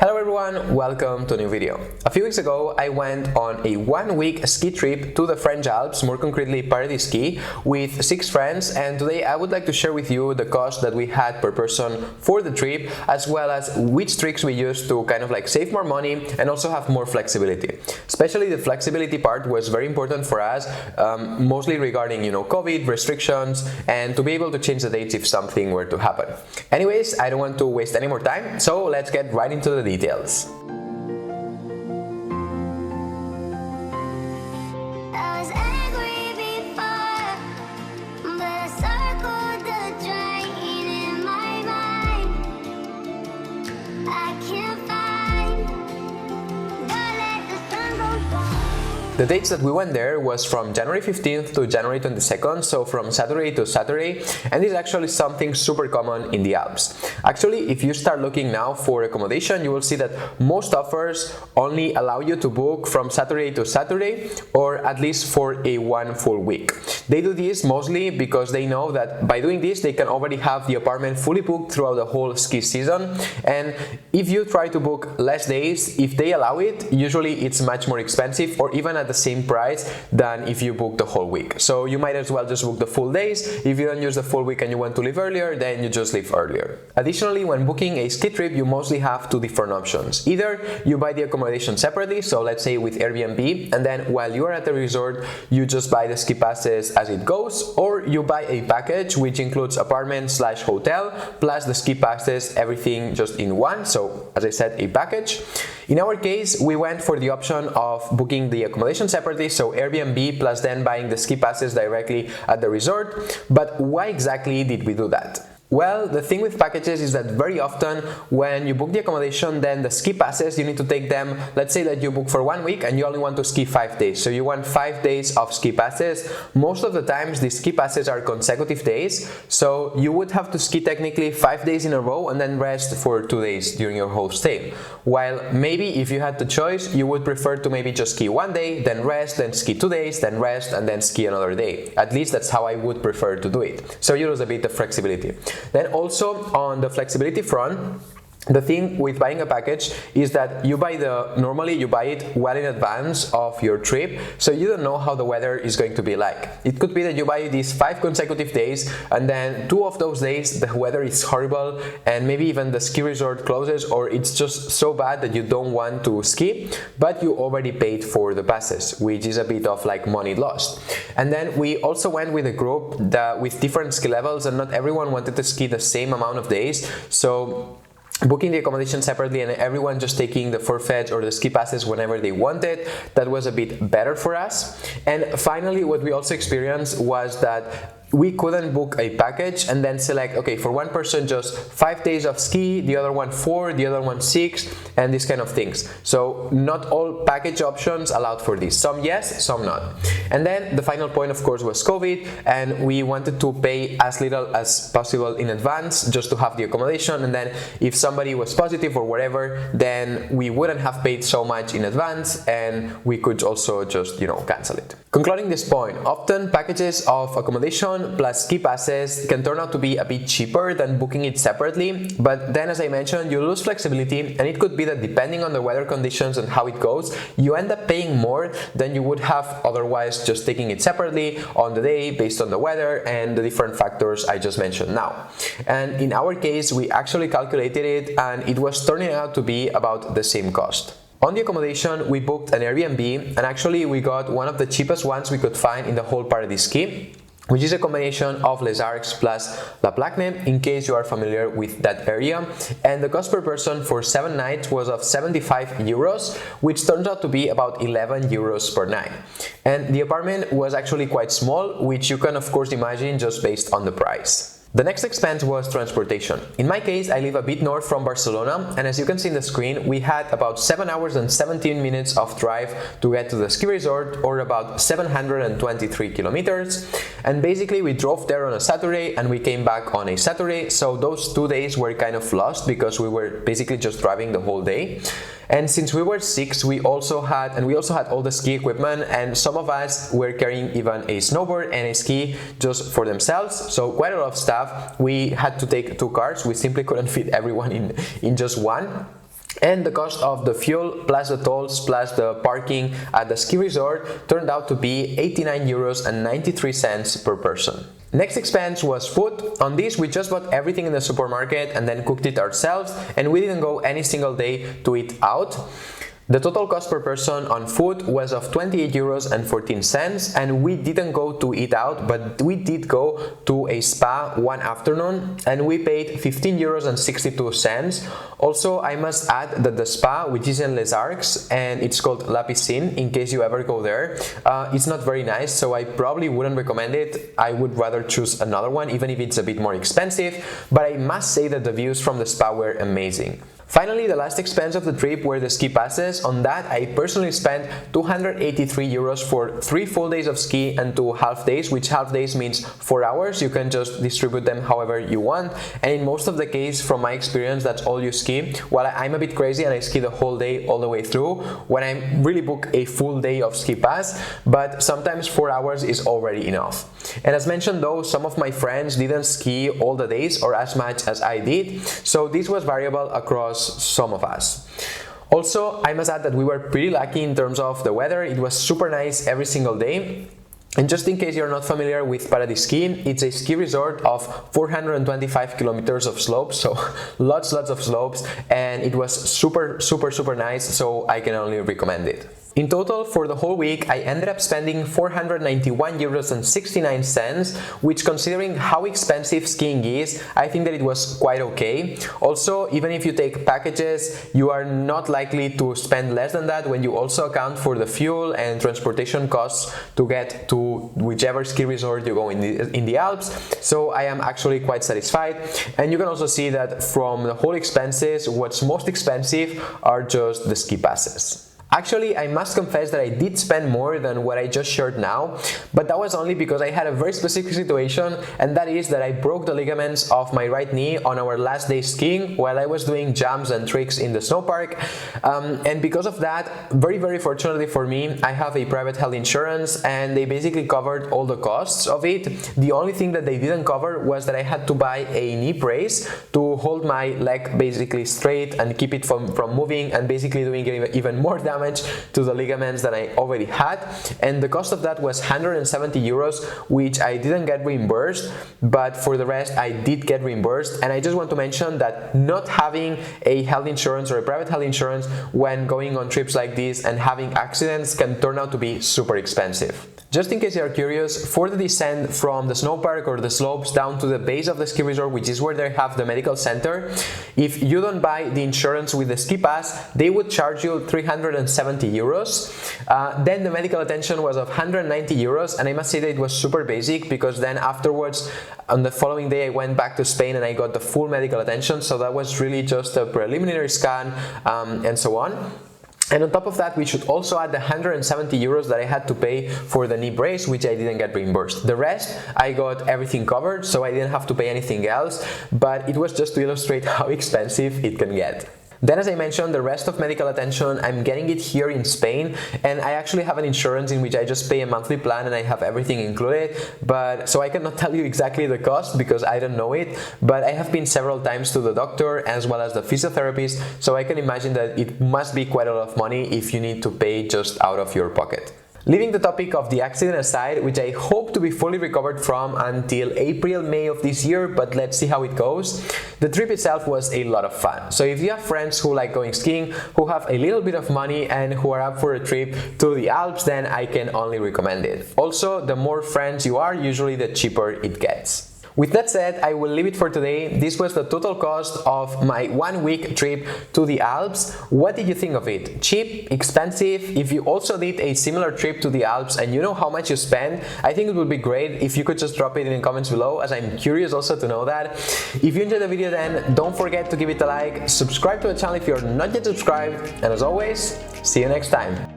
Hello everyone, welcome to a new video. A few weeks ago I went on a 1-week ski trip to the French Alps, more concretely Paradiski, with 6 friends, and today I would like to share with you the cost that we had per person for the trip, as well as which tricks we used to kind of like save more money and also have more flexibility. Especially the flexibility part was very important for us, mostly regarding COVID restrictions and to be able to change the dates if something were to happen. Anyways, I don't want to waste any more time, so let's get right into the details. The dates that we went there was from January 15th to January 22nd, so from Saturday to Saturday, and this is actually something super common in the Alps. Actually, if you start looking now for accommodation, you will see that most offers only allow you to book from Saturday to Saturday, or at least for a 1 full week. They do this mostly because they know that by doing this, they can already have the apartment fully booked throughout the whole ski season, and if you try to book less days, if they allow it, usually it's much more expensive or even at the same price than if you book the whole week. So you might as well just book the full days. If you don't use the full week and you want to leave earlier, then you just leave earlier. Additionally, when booking a ski trip, you mostly have 2 different options. Either you buy the accommodation separately, so let's say with Airbnb, and then while you are at the resort, you just buy the ski passes as it goes, or you buy a package which includes apartment/hotel plus the ski passes, everything just in one. So as I said, a package. In our case, we went for the option of booking the accommodation separately, so Airbnb plus then buying the ski passes directly at the resort. But why exactly did we do that? Well, the thing with packages is that very often when you book the accommodation, then the ski passes, you need to take them. Let's say that you book for 1 week and you only want to ski 5 days. So you want 5 days of ski passes. Most of the times the ski passes are consecutive days. So you would have to ski technically 5 days in a row and then rest for 2 days during your whole stay. While maybe if you had the choice, you would prefer to maybe just ski 1 day, then rest, then ski 2 days, then rest, and then ski another day. At least that's how I would prefer to do it. So you lose a bit of flexibility. Then also on the flexibility front, the thing with buying a package is that normally you buy it well in advance of your trip, so you don't know how the weather is going to be like. It could be that you buy these 5 consecutive days and then 2 of those days the weather is horrible and maybe even the ski resort closes, or it's just so bad that you don't want to ski, but you already paid for the passes, which is a bit of like money lost. And then we also went with a group with different ski levels, and not everyone wanted to ski the same amount of days, so booking the accommodation separately and everyone just taking the forfeit or the ski passes whenever they wanted, that was a bit better for us. And finally, what we also experienced was that we couldn't book a package and then select, okay, for one person just 5 days of ski, the other one 4, the other one 6, and these kind of things. So not all package options allowed for this. Some yes, some not. And then the final point, of course, was COVID, and we wanted to pay as little as possible in advance just to have the accommodation, and then if somebody was positive or whatever, then we wouldn't have paid so much in advance and we could also just, cancel it. Concluding this point, often packages of accommodation plus ski passes can turn out to be a bit cheaper than booking it separately, but then as I mentioned, you lose flexibility, and it could be that depending on the weather conditions and how it goes, you end up paying more than you would have otherwise just taking it separately on the day based on the weather and the different factors I just mentioned now. And in our case, we actually calculated it and it was turning out to be about the same cost. On the accommodation, we booked an Airbnb, and actually we got one of the cheapest ones we could find in the whole Paradiski, which is a combination of Les Arcs plus La Plagne, in case you are familiar with that area. And the cost per person for 7 nights was of 75 euros, which turns out to be about 11 euros per night. And the apartment was actually quite small, which you can of course imagine just based on the price. The next expense was transportation. In my case, I live a bit north from Barcelona, and as you can see in the screen, we had about 7 hours and 17 minutes of drive to get to the ski resort, or about 723 kilometers. And basically we drove there on a Saturday and we came back on a Saturday, so those 2 days were kind of lost because we were basically just driving the whole day. And since we were 6, we also had all the ski equipment, and some of us were carrying even a snowboard and a ski just for themselves, so quite a lot of stuff. We had to take 2 cars, we simply couldn't fit everyone in just one. And the cost of the fuel plus the tolls plus the parking at the ski resort turned out to be 89.93 euros per person. Next expense was food. On this we just bought everything in the supermarket and then cooked it ourselves, and we didn't go any single day to eat out. The total cost per person on food was of 28.14 euros, and we didn't go to eat out, but we did go to a spa one afternoon and we paid 15.62 euros. Also, I must add that the spa, which is in Les Arcs and it's called La Piscine, in case you ever go there, it's not very nice, so I probably wouldn't recommend it. I would rather choose another one, even if it's a bit more expensive, but I must say that the views from the spa were amazing. Finally, the last expense of the trip were the ski passes. On that, I personally spent 283 euros for 3 full days of ski and 2 half days, which half days means 4 hours. You can just distribute them however you want. And in most of the case, from my experience, that's all you ski. While I'm a bit crazy and I ski the whole day all the way through, when I really book a full day of ski pass, but sometimes 4 hours is already enough. And as mentioned though, some of my friends didn't ski all the days or as much as I did, so this was variable across some of us. Also, I must add that we were pretty lucky in terms of the weather. It was super nice every single day. And just in case you're not familiar with Paradiski, it's a ski resort of 425 kilometers of slopes, so lots of slopes, and it was super nice, so I can only recommend it. In total, for the whole week, I ended up spending 491.69 euros, which, considering how expensive skiing is, I think that it was quite okay. Also, even if you take packages, you are not likely to spend less than that when you also account for the fuel and transportation costs to get to whichever ski resort you go in the Alps. So I am actually quite satisfied. And you can also see that from the whole expenses, what's most expensive are just the ski passes. Actually, I must confess that I did spend more than what I just shared now, but that was only because I had a very specific situation, and that is that I broke the ligaments of my right knee on our last day skiing while I was doing jumps and tricks in the snow park. And because of that, very fortunately for me, I have a private health insurance and they basically covered all the costs of it. The only thing that they didn't cover was that I had to buy a knee brace to hold my leg basically straight and keep it from moving and basically doing even more damage to the ligaments that I already had, and the cost of that was 170 euros, which I didn't get reimbursed, but for the rest I did get reimbursed. And I just want to mention that not having a health insurance or a private health insurance when going on trips like this and having accidents can turn out to be super expensive. Just in case you are curious, for the descent from the snow park or the slopes down to the base of the ski resort, which is where they have the medical center, if you don't buy the insurance with the ski pass, they would charge you 370 euros. Then the medical attention was of 190 euros, and I must say that it was super basic, because then afterwards, on the following day, I went back to Spain and I got the full medical attention, so that was really just a preliminary scan and so on. And on top of that, we should also add the 170 euros that I had to pay for the knee brace, which I didn't get reimbursed. The rest, I got everything covered, so I didn't have to pay anything else, but it was just to illustrate how expensive it can get. Then, as I mentioned, the rest of medical attention, I'm getting it here in Spain, and I actually have an insurance in which I just pay a monthly plan and I have everything included, but so I cannot tell you exactly the cost because I don't know it, but I have been several times to the doctor as well as the physiotherapist, so I can imagine that it must be quite a lot of money if you need to pay just out of your pocket. Leaving the topic of the accident aside, which I hope to be fully recovered from until April, May of this year, but let's see how it goes. The trip itself was a lot of fun. So if you have friends who like going skiing, who have a little bit of money and who are up for a trip to the Alps, then I can only recommend it. Also, the more friends you are, usually the cheaper it gets. With that said, I will leave it for today. This was the total cost of my 1 week trip to the Alps. What did you think of it? Cheap? Expensive? If you also did a similar trip to the Alps and you know how much you spent, I think it would be great if you could just drop it in the comments below, as I'm curious also to know that. If you enjoyed the video, then don't forget to give it a like, subscribe to the channel if you're not yet subscribed, and as always, see you next time.